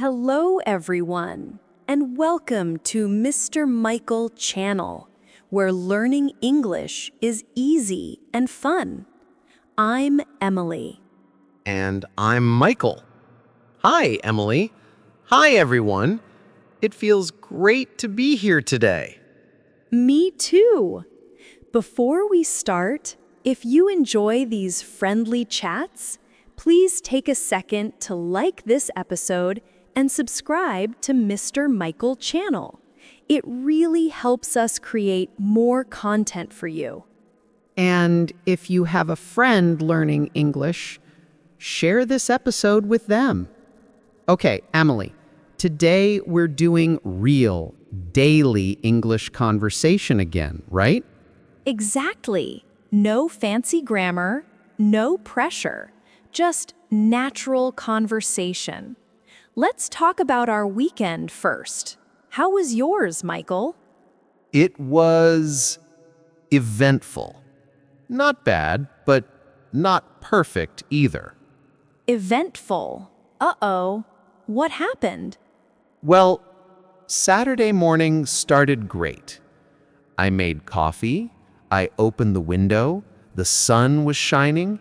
Hello, everyone, and welcome to Mr. Michael channel, where learning English is easy and fun. I'm Emily. And I'm Michael. Hi, Emily. Hi, everyone. It feels great to be here today. Me too. Before we start, if you enjoy these friendly chats, please take a second to like this episode and subscribe to Mr. Michael channel. It really helps us create more content for you. And if you have a friend learning English, share this episode with them. Okay, Emily, today we're doing real, daily English conversation again, right? Exactly. No fancy grammar, no pressure, just natural conversation. Let's talk about our weekend first. How was yours, Michael? It was eventful. Not bad, but not perfect either. Eventful. Uh-oh. What happened? Well, Saturday morning started great. I made coffee. I opened the window. The sun was shining.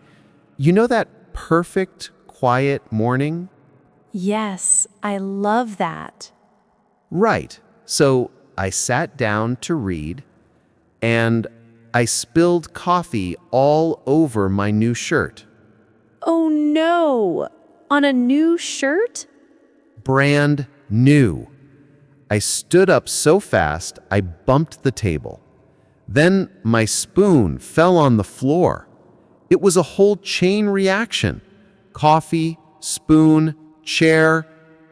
You know that perfect, quiet morning? Yes, I love that. Right. So I sat down to read, and I spilled coffee all over my new shirt. Oh no! On a new shirt? Brand new. I stood up so fast I bumped the table. Then my spoon fell on the floor. It was a whole chain reaction. Coffee, spoon, chair,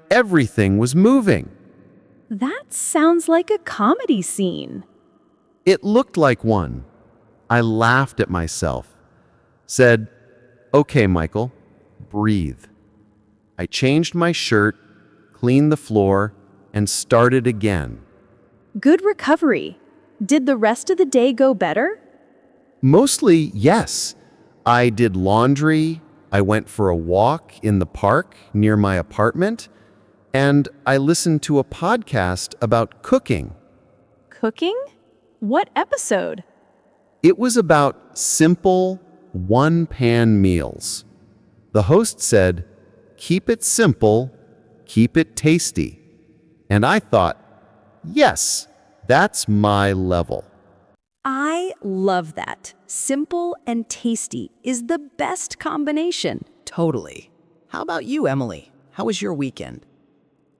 everything was moving. That sounds like a comedy scene. It looked like one. I laughed at myself, said, "Okay, Michael, breathe." I changed my shirt, cleaned the floor, and started again. Good recovery. Did the rest of the day go better? Mostly, yes. I did laundry, I went for a walk in the park near my apartment, and I listened to a podcast about cooking. Cooking? What episode? It was about simple, one-pan meals. The host said, "Keep it simple, keep it tasty." And I thought, yes, that's my level. I love that. Simple and tasty is the best combination. Totally. How about you, Emily? How was your weekend?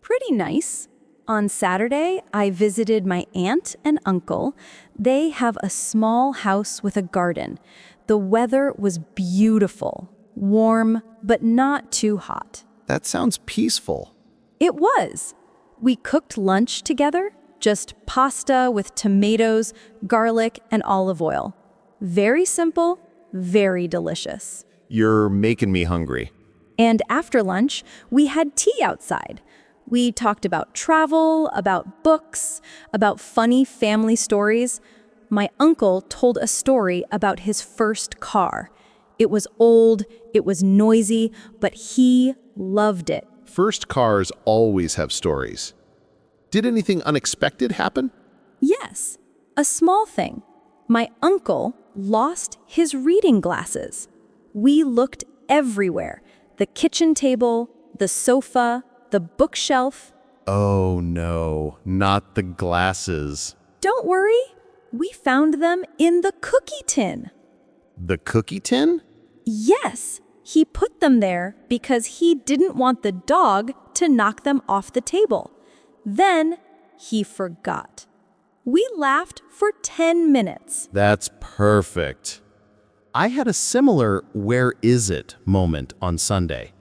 Pretty nice. On Saturday, I visited my aunt and uncle. They have a small house with a garden. The weather was beautiful, warm, but not too hot. That sounds peaceful. It was. We cooked lunch together, just pasta with tomatoes, garlic, and olive oil. Very simple, very delicious. You're making me hungry. And after lunch, we had tea outside. We talked about travel, about books, about funny family stories. My uncle told a story about his first car. It was old, it was noisy, but he loved it. First cars always have stories. Did anything unexpected happen? Yes, a small thing. My uncle lost his reading glasses. We looked everywhere. The kitchen table, the sofa, the bookshelf. Oh no, not the glasses. Don't worry, we found them in the cookie tin. The cookie tin? Yes, he put them there because he didn't want the dog to knock them off the table. Then he forgot. We laughed for 10 minutes. That's perfect. I had a similar "where is it" moment on Sunday.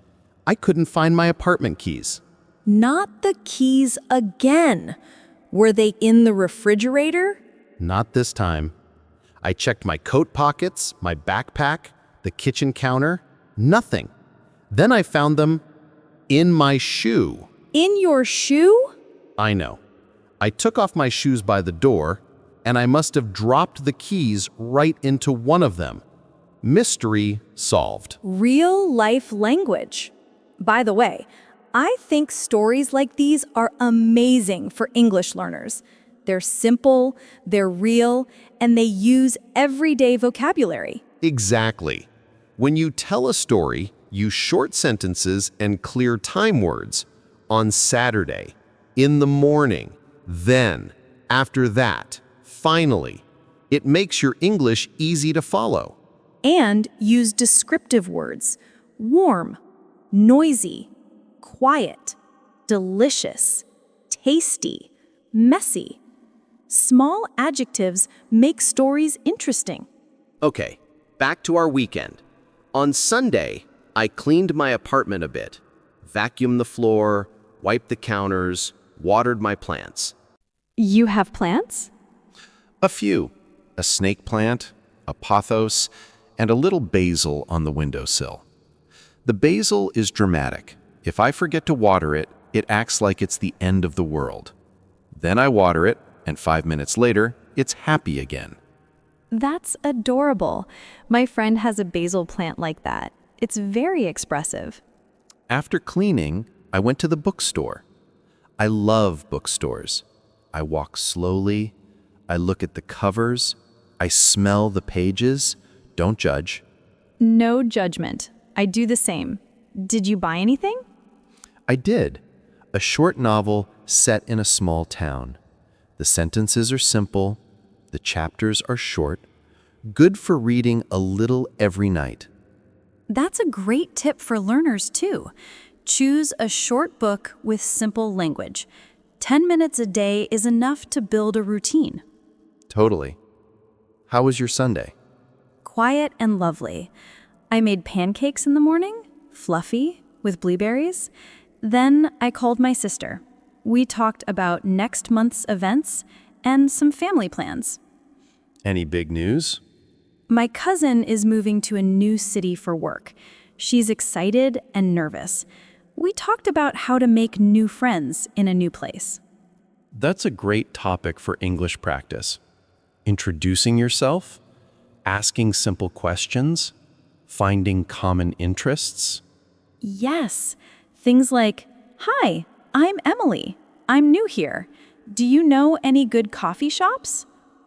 I couldn't find my apartment keys. Not the keys again. Were they in the refrigerator? Not this time. I checked my coat pockets, my backpack, the kitchen counter. Nothing. Then I found them in my shoe. In your shoe? I know. I took off my shoes by the door, and I must have dropped the keys right into one of them. Mystery solved. Real life language. By the way, I think stories like these are amazing for English learners. They're simple, they're real, and they use everyday vocabulary. Exactly. When you tell a story, use short sentences and clear time words. On Saturday, in the morning, then, after that, finally. It makes your English easy to follow. And use descriptive words: warm, noisy, quiet, delicious, tasty, messy. Small adjectives make stories interesting. Okay, back to our weekend. On Sunday, I cleaned my apartment a bit, vacuumed the floor, wiped the counters, watered my plants. You have plants? A few. A snake plant, a pothos, and a little basil on the windowsill. The basil is dramatic. If I forget to water it, it acts like it's the end of the world. Then I water it, and 5 minutes later, it's happy again. That's adorable. My friend has a basil plant like that. It's very expressive. After cleaning, I went to the bookstore. I love bookstores. I walk slowly. I look at the covers. I smell the pages. Don't judge. No judgment. I do the same. Did you buy anything? I did. A short novel set in a small town. The sentences are simple. The chapters are short. Good for reading a little every night. That's a great tip for learners, too. Choose a short book with simple language. 10 minutes a day is enough to build a routine. Totally. How was your Sunday? Quiet and lovely. I made pancakes in the morning, fluffy, with blueberries. Then I called my sister. We talked about next month's events and some family plans. Any big news? My cousin is moving to a new city for work. She's excited and nervous. We talked about how to make new friends in a new place. That's a great topic for English practice. Introducing yourself, asking simple questions, finding common interests. Yes, things like, "Hi, I'm Emily. I'm new here. Do you know any good coffee shops?"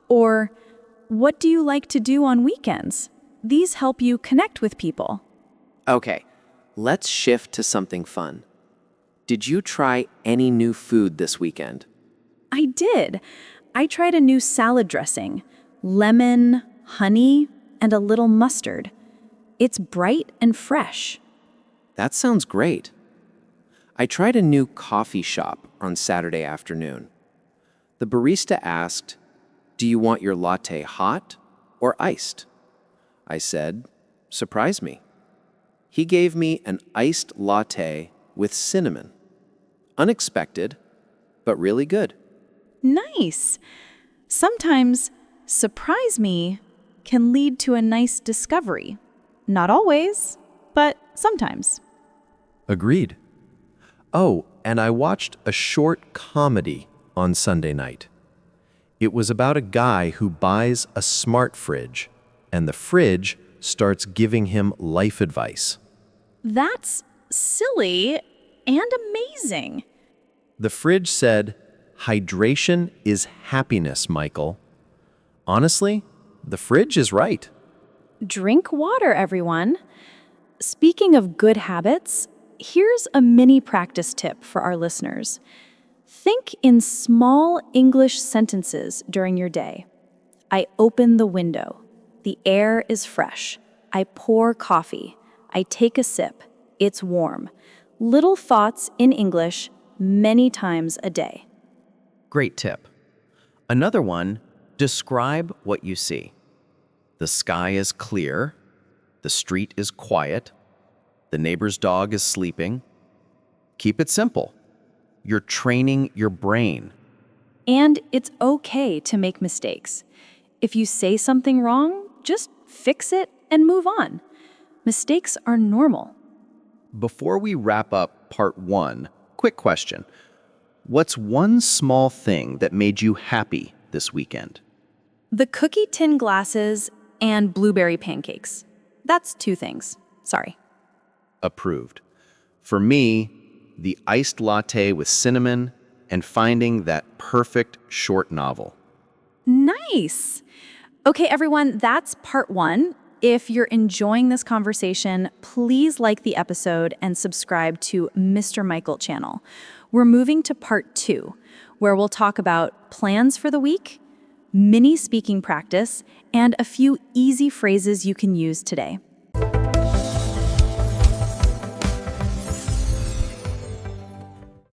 Or, "What do you like to do on weekends?" These help you connect with people. Okay, let's shift to something fun. Did you try any new food this weekend? I did. I tried a new salad dressing: lemon, honey, and a little mustard. It's bright and fresh. That sounds great. I tried a new coffee shop on Saturday afternoon. The barista asked, "Do you want your latte hot or iced?" I said, "Surprise me." He gave me an iced latte with cinnamon. Unexpected, but really good. Nice. Sometimes, surprise me can lead to a nice discovery. Not always, but sometimes. Agreed. Oh, and I watched a short comedy on Sunday night. It was about a guy who buys a smart fridge, and the fridge starts giving him life advice. That's silly and amazing. The fridge said, "Hydration is happiness, Michael." Honestly, the fridge is right. Drink water, everyone. Speaking of good habits, here's a mini practice tip for our listeners. Think in small English sentences during your day. I open the window. The air is fresh. I pour coffee. I take a sip. It's warm. Little thoughts in English many times a day. Great tip. Another one, describe what you see. The sky is clear. The street is quiet. The neighbor's dog is sleeping. Keep it simple. You're training your brain. And it's okay to make mistakes. If you say something wrong, just fix it and move on. Mistakes are normal. Before we wrap up part 1, quick question. What's one small thing that made you happy this weekend? The cookie tin glasses and blueberry pancakes. That's 2 things. Sorry. Approved. For me, the iced latte with cinnamon, and finding that perfect short novel. Nice. Okay, everyone, that's part 1. If you're enjoying this conversation, please like the episode and subscribe to Mr. Michael channel. We're moving to part 2, where we'll talk about plans for the week, mini speaking practice, and a few easy phrases you can use today.